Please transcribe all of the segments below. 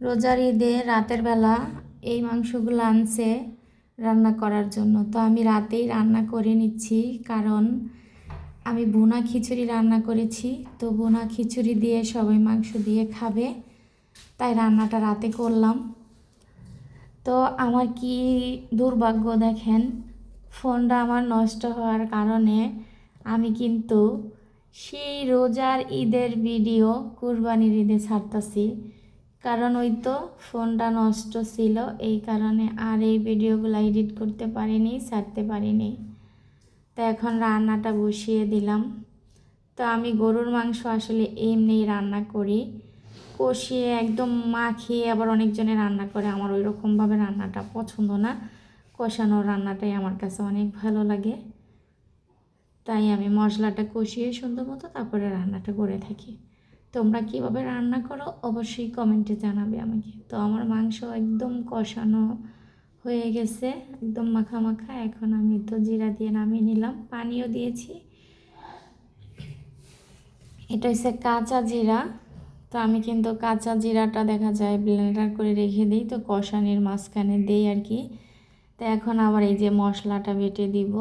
রোজার ঈদে রাতের বেলা এই মাংসগুলো আনছে রান্না করার জন্য। তো আমি রাতেই রান্না করে নিচ্ছি, কারণ আমি ভুনা খিচুড়ি রান্না করেছি। তো ভুনা খিচুড়ি দিয়ে সবাই মাংস দিয়ে খাবে, তাই রান্নাটা রাতে করলাম। তো আমার কি দুর্ভাগ্য দেখেন, ফোনটা আমার নষ্ট হওয়ার কারণে আমি কিন্তু সেই রোজার ঈদের ভিডিও কুরবানির ঈদে ছাড়তাছি, কারণ ওই তো ফোনটা নষ্ট ছিল, এই কারণে আর এই ভিডিওগুলো এডিট করতে পারিনি, ছাড়তে পারিনি। তো এখন রান্নাটা বসিয়ে দিলাম। তো আমি গরুর মাংস আসলে এমনি রান্না করি, কষিয়ে একদম মাখিয়ে। আবার অনেকজনে রান্না করে, আমার ওই রকমভাবে রান্নাটা পছন্দ না। কষানো রান্নাটাই আমার কাছে অনেক ভালো লাগে, তাই আমি মশলাটা কষিয়ে সুন্দর মতো তারপরে রান্নাটা করে থাকি। তোমরা কীভাবে রান্না করো অবশ্যই কমেন্টে জানাবে আমাকে। তো আমার মাংস একদম কষানো হয়ে গেছে, একদম মাখা মাখা। এখন আমি তো জিরা দিয়ে নামিয়ে নিলাম, পানিও দিয়েছি। এটা হচ্ছে কাঁচা জিরা। তো আমি কিন্তু কাঁচা জিরাটা দেখা যায় ব্লেন্ডার করে রেখে দিই, তো কষানির মাঝখানে দিই আর কি। তো এখন আবার এই যে মশলাটা বেটে দিব।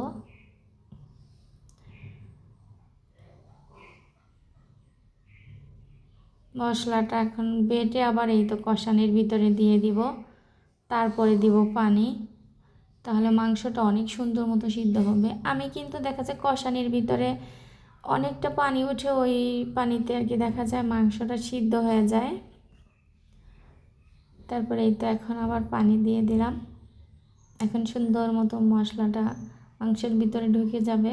মশলাটা এখন বেটে আবার এই তো কষানির ভিতরে দিয়ে দিব, তারপরে দিব পানি। তাহলে মাংসটা অনেক সুন্দর মতো সিদ্ধ হবে। আমি কিন্তু দেখা যায় কষানির ভিতরে অনেকটা পানি উঠে, ওই পানিতে আর কি দেখা যায় মাংসটা সিদ্ধ হয়ে যায়। তারপরে এই তো এখন আবার পানি দিয়ে দিলাম। এখন সুন্দর মতো মশলাটা মাংসের ভিতরে ঢুকে যাবে।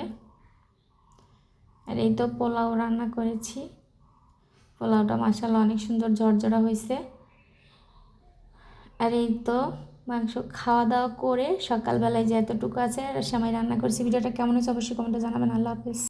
আর এই তো পোলাও রান্না করেছি, পোলাওটা মাশাআল্লাহ অনেক সুন্দর ঝরঝরা হয়েছে। আর এই তো মাংস খাওয়া দাওয়া করে সকালবেলায় যে এতটুকু আছে সেমাই রান্না করছি। ভিডিওটা কেমন হয়েছে অবশ্যই কমেন্টে জানাবেন। আল্লাহ হাফেজ।